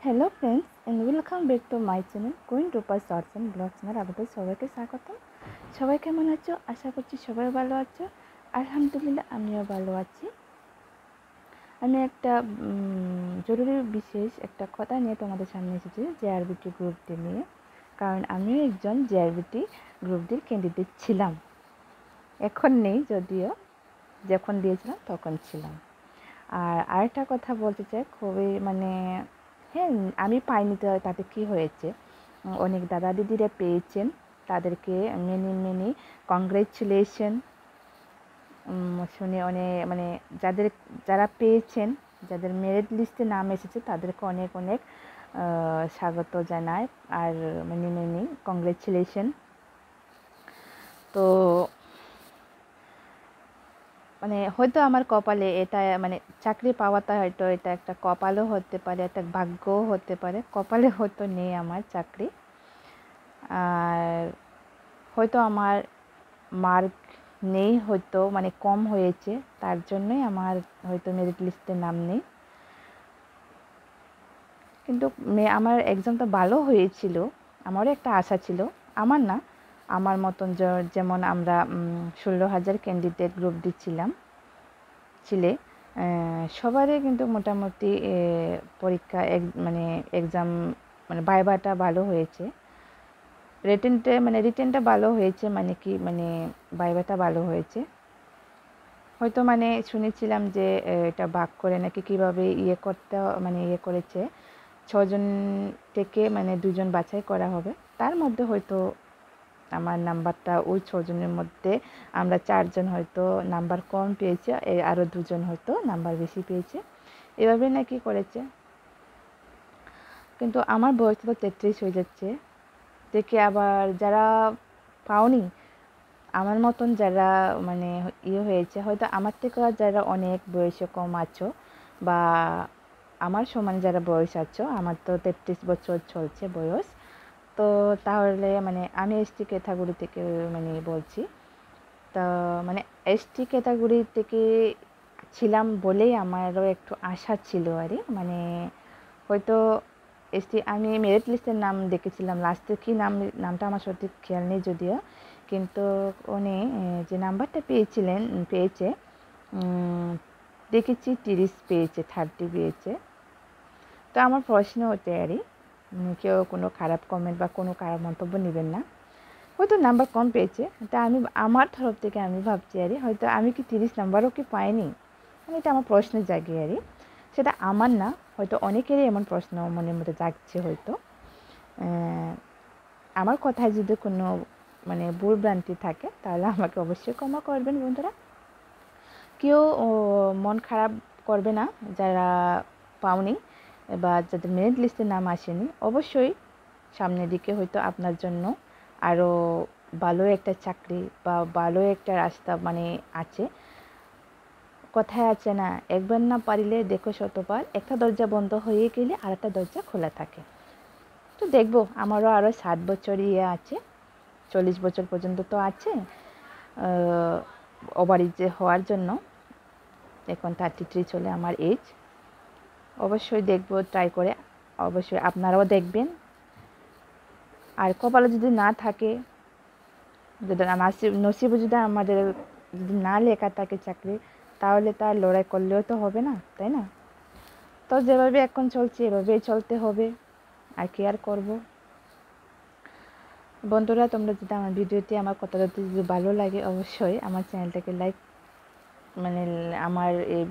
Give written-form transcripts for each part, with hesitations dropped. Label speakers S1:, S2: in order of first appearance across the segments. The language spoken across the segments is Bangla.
S1: Hello friends and welcome back to my channel queen Rupa shorts and ব্লগসের আপনাদের সবাইকে স্বাগতম। সবাই কেমন আছো? আশা করছি সবাই ভালো আছো। আলহামদুলিল্লাহ আমিও ভালো আছি। আমি একটা জরুরি বিশেষ একটা কথা নিয়ে তোমাদের সামনে এসেছি জেআরবিটি গ্রুপটি নিয়ে, কারণ আমিও একজন জেআরবিটি গ্রুপটির ক্যান্ডিডেট ছিলাম। এখন নেই, যদিও যখন দিয়েছিলাম তখন ছিলাম। আর আরেকটা কথা বলতে চাই, খুবই হ্যাঁ, আমি পাইনি তো তাতে কী হয়েছে, অনেক দাদা দিদিরা পেয়েছেন, তাদেরকে মেনি কংগ্রেচুলেশন শুনে অনেক যারা পেয়েছেন, যাদের মেরিট লিস্টে নাম এসেছে তাদেরকে অনেক অনেক স্বাগত জানায় আর মেনি কংগ্রেচুলেশন। তো হয়তো আমার কপালে এটা চাকরি পাওয়াটা হয়তো এটা একটা কপালও হতে পারে, একটা ভাগ্যও হতে পারে। কপালে হয়তো নেই আমার চাকরি, আর হয়তো আমার মার্ক নেই, হয়তো কম হয়েছে, তার জন্যই আমার হয়তো মেরিট লিস্টে নাম নেই। কিন্তু আমার এক্সামটা ভালো হয়েছিল, আমারও একটা আশা ছিল, আমার না, আমার মতন যেমন আমরা 16,000 ক্যান্ডিডেট গ্রুপ দিচ্ছিলাম সবারই কিন্তু মোটামুটি পরীক্ষা এক্সাম ভাইভাটা ভালো হয়েছে, রিটেনটা ভালো হয়েছে, ভাইভাটা ভালো হয়েছে। হয়তো শুনেছিলাম যে এটা ভাগ করে নাকি কীভাবে ইয়ে করেছে, 6 জন থেকে 2 জন বাছাই করা হবে, তার মধ্যে হয়তো আমার নাম্বারটা ওই 6 জনের মধ্যে আমরা 4 জন হয়তো নাম্বার কম পেয়েছে, আরও 2 জন হয়তো নাম্বার বেশি পেয়েছে, এভাবে নাকি করেছে। কিন্তু আমার বয়স তো 33 হয়ে যাচ্ছে, দেখে আবার যারা পাওনি, আমার মতন যারা হয়েছে, হয়তো আমার থেকে যারা অনেক বয়সে কম আছো বা আমার সমান যারা বয়স আছো, আমার তো 33 বছর চলছে বয়স, তো তাহলে আমি এসটি ক্যাটাগরি থেকে বলছি। তা এসটি ক্যাটাগরি থেকে ছিলাম বলেই আমারও একটু আশা ছিল আর হয়তো আমি মেরিট লিস্টের নাম দেখেছিলাম, লাস্টে কি নামটা আমার সঠিক খেয়াল নেই যদিও, কিন্তু উনি যে নাম্বারটা পেয়েছে দেখেছি 30 পেয়েছে, 30 পেয়েছে। তো আমার প্রশ্ন হচ্ছে কেউ কোনো খারাপ কমেন্ট বা কোনো খারাপ মন্তব্য নেবেন না, হয়তো নাম্বার কম পেয়েছে, তা আমার তরফ থেকে আমি ভাবছি হয়তো আমি কি 30 নাম্বারও কি পাইনি, এটা আমার প্রশ্নের জায়গায় সেটা আমার না, হয়তো অনেকেরই এমন প্রশ্ন মনের মধ্যে জাগছে হয়তো। আমার কথায় যদি কোনো ভুল ভ্রান্তি থাকে তাহলে আমাকে অবশ্যই ক্ষমা করবেন বন্ধুরা। কেউ মন খারাপ করবে না যারা পাওনি বা যাদের মেরিট লিস্টের নাম আসেনি, অবশ্যই সামনের দিকে হয়তো আপনার জন্য আরও ভালো একটা চাকরি বা ভালো একটা রাস্তা আছে। কথায় আছে না, একবার না পারিলে দেখো শতবার, একটা দরজা বন্ধ হয়ে গেলে আর একটা দরজা খোলা থাকে। তো দেখবো, আমারও আরও 7 বছর আছে, 40 বছর পর্যন্ত তো আছে ওভারএজ হওয়ার জন্য। এখন 33 চলে আমার এজ, অবশ্যই দেখবো ট্রাই করে, অবশ্যই আপনারাও দেখবেন। আর কপালে যদি না থাকে, যদি নসিবে যদি আমাদের যদি না লেখা থাকে চাকরি, তাহলে তার লড়াই করলেও তো হবে না, তাই না? তো যেভাবে এখন চলছে এভাবেই চলতে হবে, আর কি আর করবো। বন্ধুরা, তোমরা যদি আমার ভিডিওটি, আমার কথাটা যদি ভালো লাগে, অবশ্যই আমার চ্যানেলটাকে আমার এই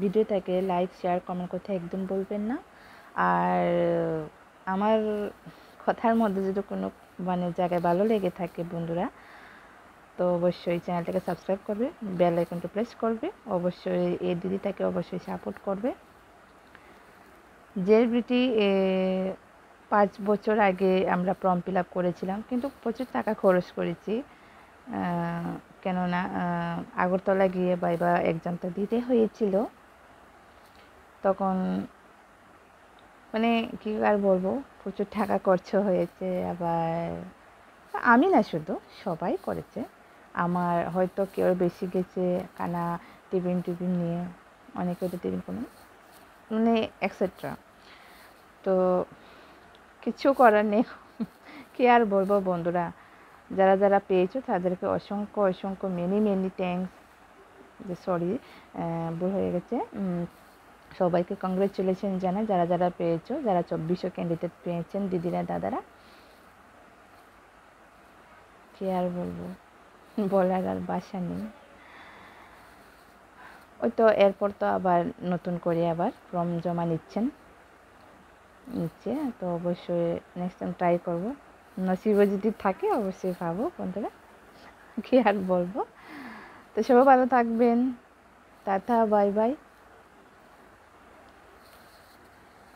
S1: ভিডিওটাকে লাইক শেয়ার কমেন্ট করতে একদম বলবেন না। আর আমার কথার মধ্যে যদি কোনো জায়গায় ভালো লেগে থাকে বন্ধুরা, তো অবশ্যই চ্যানেলটাকে সাবস্ক্রাইব করবে, বেল আইকনটা প্রেস করবে, অবশ্যই এই দিদিটাকে অবশ্যই সাপোর্ট করবে। জেআরবিটি 5 বছর আগে আমরা ফর্ম ফিল আপ করেছিলাম, কিন্তু প্রচুর টাকা খরচ করেছি, কেননা আগরতলা গিয়ে ভাইভা এক্সামটা দিতে হয়েছিল। তখন কি আর বলবো, প্রচুর টাকা খরচ হয়েছে। আবার আমি না, শুধু সবাই করেছে, আমার হয়তো কেউ বেশি গেছে কানা টিফিন নিয়ে, অনেকে তো টিফিন কোনো এক্সেট্রা। তো কিছু করার নেই, কি আর বলবো বন্ধুরা, যারা যারা পেয়েছো তাদেরকে অসংখ্য অসংখ্য মেনি থ্যাঙ্কস, যে সরি ভুল হয়ে গেছে। সবাইকে কংগ্রেচুলেশন জানাই যারা যারা পেয়েছো, যারা 2400 ক্যান্ডিডেট পেয়েছেন দিদিরা দাদারা। কি আর বলবো, বলার আর ভাষা নেই। ওই তো এরপর তো আবার নতুন করে আবার ফর্ম জমা নিচ্ছে, তো অবশ্যই নেক্সট টাইম ট্রাই করবো, নসিবে যদি থাকে অবশ্যই পাবো বন্ধুরা, কি আর বলবো। তো সবাই ভালো থাকবেন, টাটা বাই বাই।